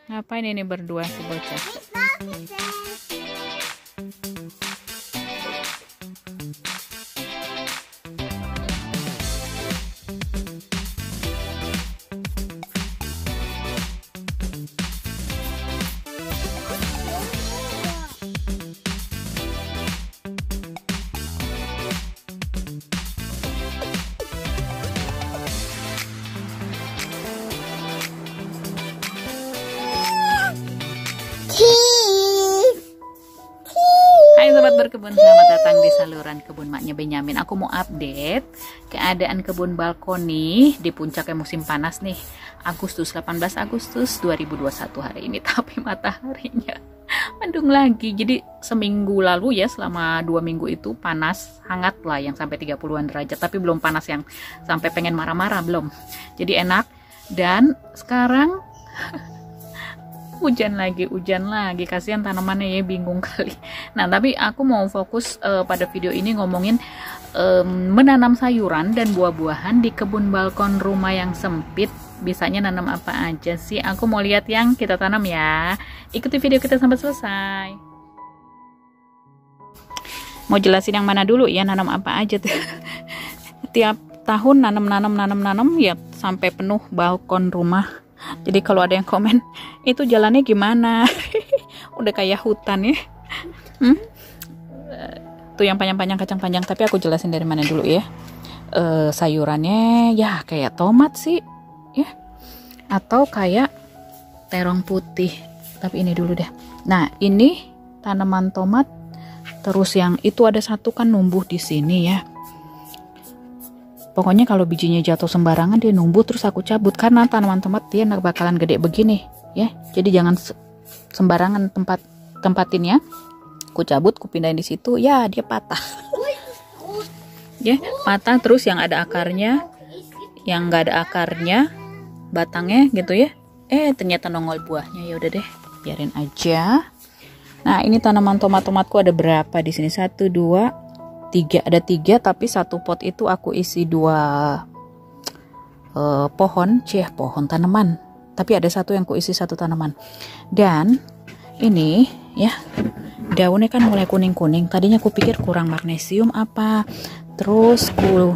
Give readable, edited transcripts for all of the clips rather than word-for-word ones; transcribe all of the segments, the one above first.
Ngapain ini berdua si bocah? Hai sobat berkebun, selamat datang di saluran kebun maknya Benyamin. Aku mau update keadaan kebun balkoni di puncaknya musim panas nih, 18 Agustus 2021 hari ini. Tapi mataharinya mendung lagi. Jadi seminggu lalu ya, selama 2 minggu itu panas hangat lah, yang sampai 30-an derajat. Tapi belum panas yang sampai pengen marah-marah, belum. Jadi enak. Dan sekarang hujan lagi, kasihan tanamannya ya, bingung kali. Nah, tapi aku mau fokus pada video ini ngomongin menanam sayuran dan buah-buahan di kebun balkon rumah yang sempit. Bisanya nanam apa aja sih? Aku mau lihat yang kita tanam ya. Ikuti video kita sampai selesai. Mau jelasin yang mana dulu ya, nanam apa aja tuh. Tiap tahun nanam ya sampai penuh balkon rumah. Jadi kalau ada yang komen, itu jalannya gimana? Udah kayak hutan ya. Tuh yang panjang-panjang, kacang panjang. Tapi aku jelasin dari mana dulu ya. Sayurannya ya kayak tomat sih ya, atau kayak terong putih. Tapi ini dulu deh. Nah, ini tanaman tomat. Terus yang itu ada satu kan numbuh di sini ya. Pokoknya kalau bijinya jatuh sembarangan dia numbuh, terus aku cabut karena tanaman tomat dia bakalan gede begini ya. Jadi jangan sembarangan tempatin ya. Aku cabut, aku pindahin di situ, ya dia patah. Ya, patah. Terus yang ada akarnya, yang nggak ada akarnya, batangnya gitu ya. Ternyata nongol buahnya. Ya udah deh, biarin aja. Nah, ini tanaman tomatku ada berapa di sini? 1, 2, 3, ada 3, tapi satu pot itu aku isi 2 pohon tanaman. Tapi ada satu yang ku isi 1 tanaman. Dan ini ya, daunnya kan mulai kuning-kuning. Tadinya aku pikir kurang magnesium apa. Terus ku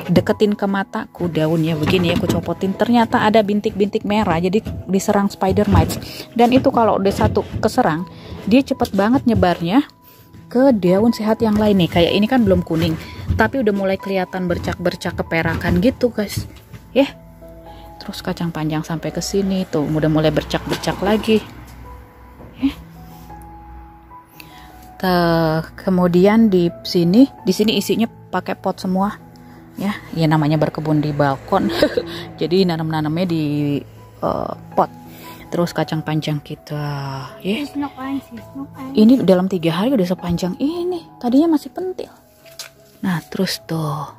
deketin ke mataku daunnya begini ya, aku copotin. Ternyata ada bintik-bintik merah, jadi diserang spider mites. Dan itu kalau udah satu keserang, dia cepet banget nyebarnya ke daun sehat yang lain nih. Kayak ini kan belum kuning, tapi udah mulai kelihatan bercak-bercak keperakan gitu guys ya. Terus kacang panjang sampai ke sini tuh udah mulai bercak-bercak lagi ya. Kemudian di sini isinya pakai pot semua ya. Ya namanya berkebun di balkon. Jadi nanamnya di pot. Terus kacang panjang kita ya. Ini dalam 3 hari udah sepanjang ini. Tadinya masih pentil. Nah, terus tuh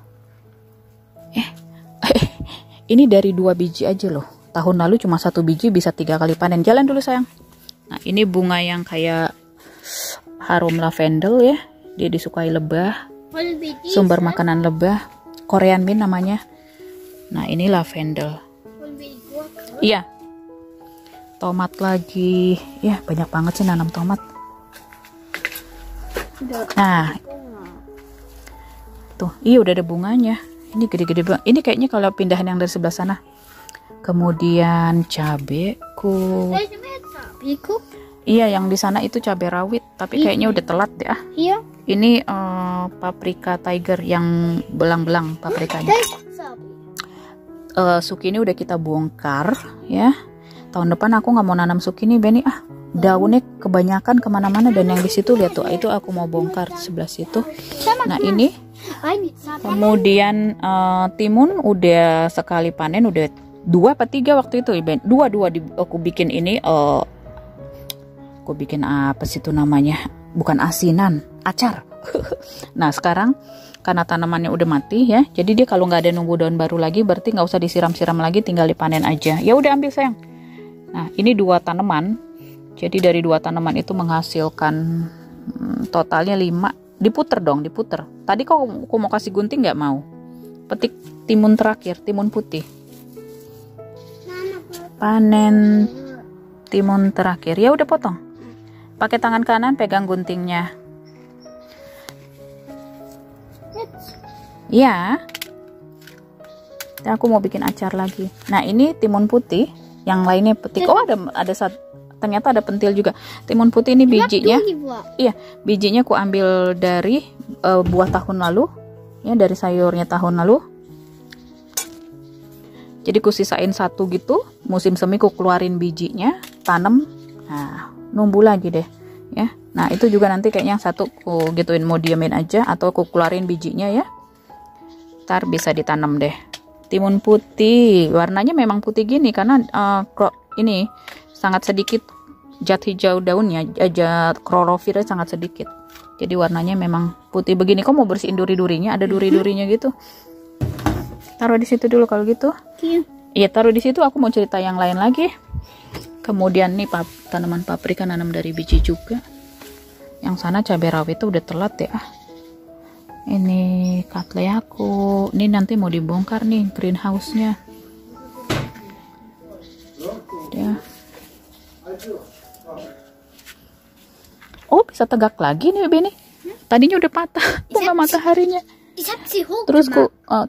ini dari 2 biji aja loh. Tahun lalu cuma 1 biji bisa 3 kali panen. Jalan dulu sayang. Nah, ini bunga yang kayak harum lavendel ya. Dia disukai lebah. Sumber makanan lebah. Korean mint namanya. Nah, ini lavendel. Iya. Tomat lagi ya, banyak banget sih nanam tomat. Nah tuh, iya udah ada bunganya. Ini gede-gede banget. Ini kayaknya kalau pindahan yang dari sebelah sana. Kemudian cabeku. Iya, yang di sana itu cabai rawit, tapi kayaknya udah telat deh ah. Iya. Ini paprika tiger yang belang-belang paprikanya. Zucchini udah kita bongkar ya. Tahun depan aku nggak mau nanam zucchini Benny ah, daunnya kebanyakan kemana-mana. Dan yang di situ lihat tuh, itu aku mau bongkar sebelah situ. Nah ini kemudian timun udah sekali panen, udah 2 apa 3 waktu itu Ben, 2 aku bikin ini aku bikin apa sih itu namanya, bukan asinan, acar. Nah sekarang karena tanamannya udah mati ya, jadi dia kalau nggak ada numbuh daun baru lagi berarti nggak usah disiram-siram lagi, tinggal dipanen aja. Ya udah ambil sayang. Nah, ini 2 tanaman. Jadi dari 2 tanaman itu menghasilkan totalnya 5. Diputer dong, diputer. Tadi kok aku mau kasih gunting nggak mau. Petik timun terakhir, timun putih. panen timun terakhir. Ya udah potong. Pakai tangan kanan pegang guntingnya. Ya. Dan aku mau bikin acar lagi. Nah, ini timun putih, yang lainnya petik. Oh, ternyata ada pentil juga. Timun putih ini bijinya. Iya, bijinya ku ambil dari buah tahun lalu. Ya, dari sayurnya tahun lalu. Jadi ku sisain satu gitu, musim semi ku keluarin bijinya, tanam. Nah, numbuh lagi deh, ya. Nah, itu juga nanti kayaknya yang satu ku gituin, mau diamin aja atau ku keluarin bijinya ya. Ntar bisa ditanam deh. Timun putih, warnanya memang putih gini karena ini sangat sedikit zat hijau daunnya, zat klorofilnya sangat sedikit. Jadi warnanya memang putih begini. Kok mau bersihin duri-durinya? Ada duri-durinya gitu. Taruh di situ dulu kalau gitu. Iya, taruh di situ. Aku mau cerita yang lain lagi. Kemudian nih tanaman paprika nanam dari biji juga. Yang sana cabai rawit itu udah telat ya. Ini katle aku. Ini nanti mau dibongkar nih greenhouse-nya. Ya. Oh, bisa tegak lagi nih Bebe nih. Tadinya udah patah bunga mataharinya.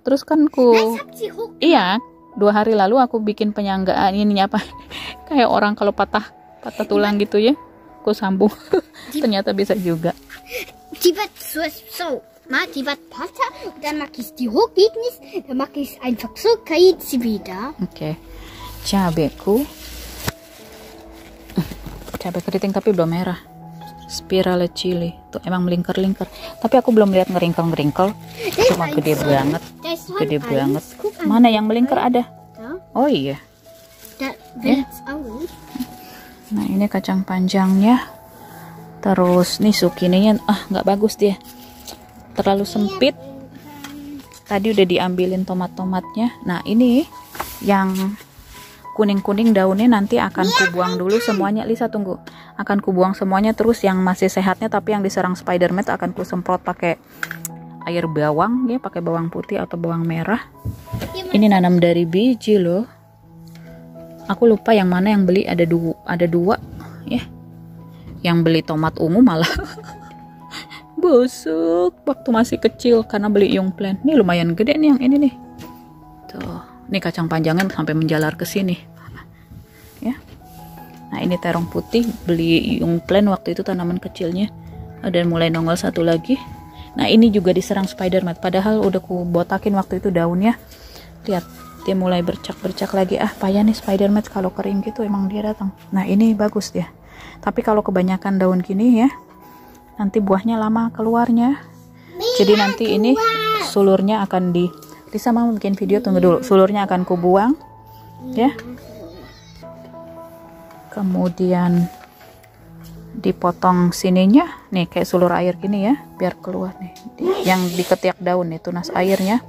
Terus kan iya, 2 hari lalu aku bikin penyanggaan ini apa kayak orang kalau patah tulang gitu ya, aku sambung. Ternyata bisa juga. Die wird patah, dann mache ich die hoch, geht nicht, dann mache ich einfach so, geht sie wieder. Oke. Cabeku. Cabai keriting tapi belum merah. Spirale chili tuh emang melingkar-lingkar, tapi aku belum lihat ngeringkel-ngeringkel, cuma gede banget, Mana yang melingkar ada? Oh iya. Nah, ini kacang panjangnya, terus nih sukininya nggak bagus dia, terlalu sempit. Tadi udah diambilin tomat-tomatnya. Nah, ini yang kuning-kuning daunnya nanti akan kubuang dulu semuanya. Lisa tunggu, akan kubuang semuanya. Terus yang masih sehatnya tapi yang diserang spider mite akan kusemprot pakai air bawang ya, pakai bawang putih atau bawang merah. Ini nanam dari biji loh. Aku lupa yang mana yang beli, ada dua ya. Yang beli tomat ungu malah busuk waktu masih kecil karena beli young plant. Ini lumayan gede nih yang ini nih. Tuh. Ini kacang panjangnya sampai menjalar ke sini. Ya. Nah, ini terong putih beli young plant waktu itu, tanaman kecilnya. Dan mulai nongol satu lagi. Nah, ini juga diserang spider mite. Padahal udah ku botakin waktu itu daunnya. Lihat, dia mulai bercak-bercak lagi. Payah nih spider mite kalau kering gitu emang dia datang. Nah, ini bagus dia. Tapi kalau kebanyakan daun gini ya, nanti buahnya lama keluarnya. Jadi nanti ini sulurnya akan Lisa mau bikin video, tunggu dulu. Sulurnya akan kubuang, ya. Kemudian dipotong sininya, nih kayak sulur air gini ya, biar keluar nih. Yang di ketiak daun nih, tunas airnya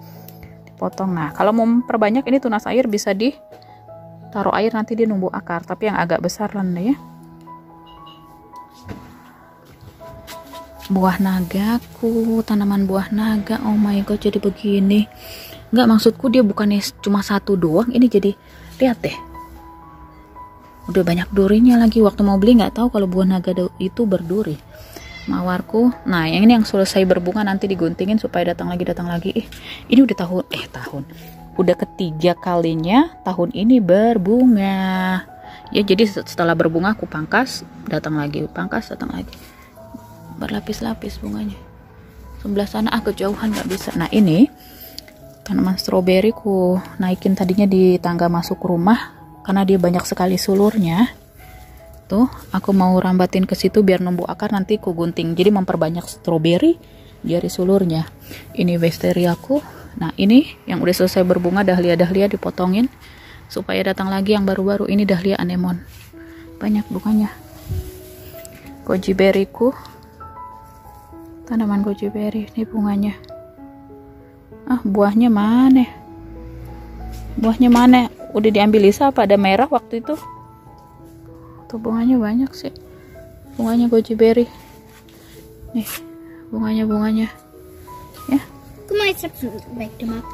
dipotong. Nah, kalau mau memperbanyak ini tunas air bisa ditaruh air nanti dia numbuh akar, tapi yang agak besar lah ya. Buah nagaku, tanaman buah naga. Oh my god, jadi begini. Nggak, maksudku dia bukannya cuma satu doang, ini jadi, lihat deh, udah banyak durinya lagi. Waktu mau beli nggak tahu kalau buah naga itu berduri. Mawarku, nah yang ini yang selesai berbunga nanti diguntingin supaya datang lagi. Ini udah udah ketiga kalinya tahun ini berbunga ya. Jadi setelah berbunga aku pangkas, datang lagi, berlapis-lapis bunganya. Sebelah sana kejauhan nggak bisa. Nah, ini tanaman stroberi ku naikin tadinya di tangga masuk rumah karena dia banyak sekali sulurnya. Tuh, aku mau rambatin ke situ biar numbuh akar, nanti ku gunting. Jadi memperbanyak stroberi dari sulurnya. Ini wisteriaku. Nah, ini yang udah selesai berbunga, dahlia dipotongin supaya datang lagi yang baru-baru. Ini dahlia anemon. Banyak bunganya. Goji berryku. Tanaman goji berry, ini bunganya. Buahnya mana? Udah diambil Lisa apa ada merah waktu itu? Tuh bunganya banyak sih. Bunganya goji berry. Nih, bunganya. Ya.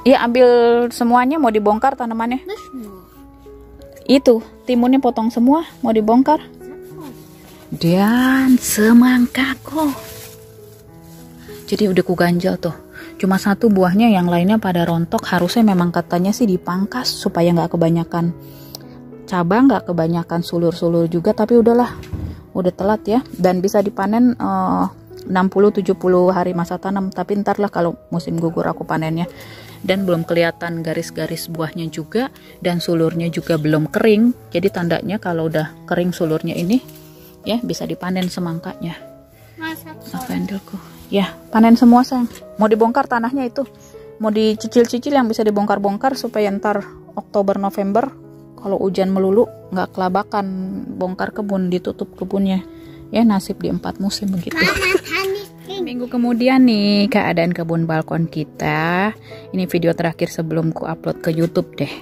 Iya, ambil semuanya, mau dibongkar tanamannya. Itu timunnya potong semua, mau dibongkar. Dan semangkaku. Jadi udah kuganjal tuh. Cuma satu buahnya, yang lainnya pada rontok. Harusnya memang katanya sih dipangkas supaya nggak kebanyakan cabang, nggak kebanyakan sulur-sulur juga. Tapi udahlah, udah telat ya. Dan bisa dipanen 60-70 hari masa tanam. Tapi ntar lah kalau musim gugur aku panennya. Dan belum kelihatan garis-garis buahnya juga, dan sulurnya juga belum kering. Jadi tandanya kalau udah kering sulurnya ini ya bisa dipanen semangkanya. Lavendelku ya, panen semua sayang. Mau dibongkar tanahnya itu, mau dicicil-cicil yang bisa dibongkar-bongkar supaya ntar Oktober November kalau hujan melulu nggak kelabakan bongkar kebun, ditutup kebunnya ya. Nasib di 4 musim begitu. Minggu kemudian nih keadaan kebun balkon kita. Ini video terakhir sebelum ku upload ke YouTube deh.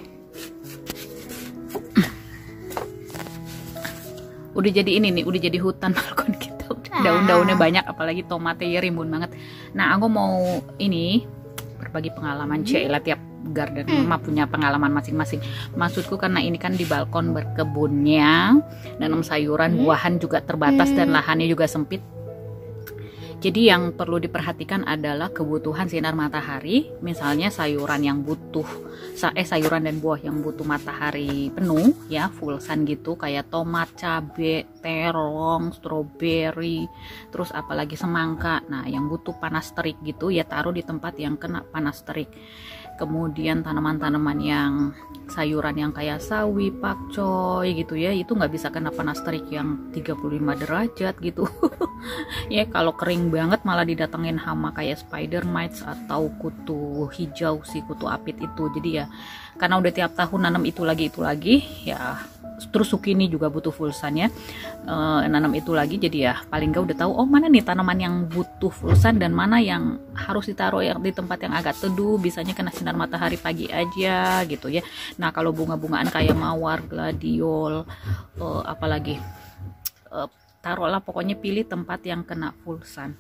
Udah jadi ini nih, udah jadi hutan balkon kita. Daun-daunnya banyak, apalagi tomatnya ya rimbun banget. Nah, aku mau ini berbagi pengalaman. Cila tiap garden mama punya pengalaman masing-masing. Maksudku karena ini kan di balkon berkebunnya, nanam sayuran, buahan juga terbatas dan lahannya juga sempit. Jadi yang perlu diperhatikan adalah kebutuhan sinar matahari. Misalnya sayuran yang butuh sayuran dan buah yang butuh matahari penuh ya, full sun gitu, kayak tomat, cabe, terong, stroberi, terus apalagi semangka. Nah, yang butuh panas terik gitu ya taruh di tempat yang kena panas terik. Kemudian tanaman-tanaman yang sayuran yang kayak sawi, pakcoy gitu ya, itu nggak bisa kena panas terik yang 35 derajat gitu. Ya kalau kering banget malah didatengin hama kayak spider mites atau kutu hijau, si kutu apit itu. Jadi ya karena udah tiap tahun nanam itu lagi ya. Terus zucchini juga butuh full sun ya, nanam itu lagi. Jadi ya paling nggak udah tahu oh mana nih tanaman yang butuh full sun dan mana yang harus ditaruh yang di tempat yang agak teduh, bisanya kena sinar matahari pagi aja gitu ya. Nah kalau bunga-bungaan kayak mawar, gladiol, apalagi taruhlah pokoknya pilih tempat yang kena full sun.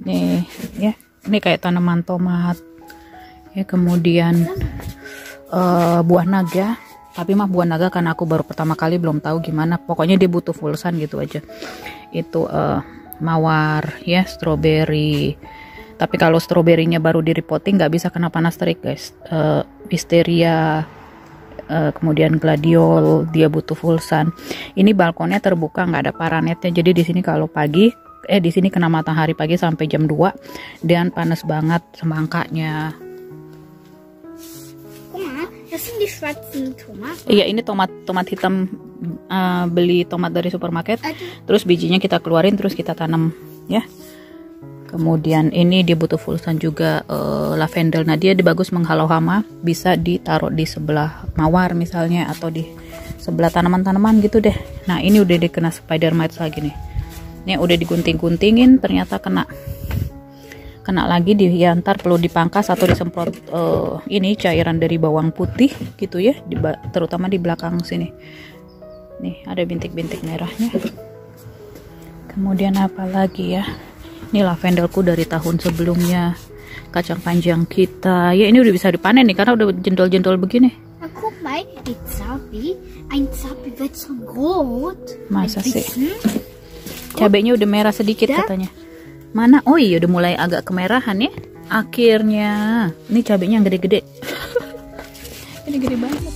Nih ya, ini kayak tanaman tomat ya, kemudian buah naga. Tapi mah buah naga karena aku baru pertama kali belum tahu gimana, pokoknya dia butuh full sun gitu aja. Itu mawar ya, stroberi. Tapi kalau stroberinya baru di repotting nggak bisa kena panas terik guys. Wisteria, kemudian gladiol, dia butuh full sun. Ini balkonnya terbuka, nggak ada paranetnya, jadi di sini kalau pagi di sini kena matahari pagi sampai jam 2 dan panas banget semangkanya. Iya, ini tomat hitam, beli tomat dari supermarket. Terus bijinya kita keluarin, terus kita tanam ya. Kemudian ini dia butuh full sun juga, lavendel. Nah dia bagus menghalau hama, bisa ditaruh di sebelah mawar misalnya atau di sebelah tanaman-tanaman gitu deh. Nah ini udah dikena spider mites lagi nih. Ini udah digunting-guntingin, ternyata kena lagi ya, ntar perlu dipangkas atau disemprot ini cairan dari bawang putih gitu ya, terutama di belakang sini. Nih ada bintik-bintik merahnya. Kemudian apa lagi ya, ini lavendelku dari tahun sebelumnya, kacang panjang kita ya, ini udah bisa dipanen nih karena udah jendol-jendol begini. Guck mal, ein Zapi wird so rot. Masa sih? Cabenya udah merah sedikit katanya. Mana? Oh iya udah mulai agak kemerahan ya. Akhirnya. Ini cabenya yang gede-gede. Ini gede banget.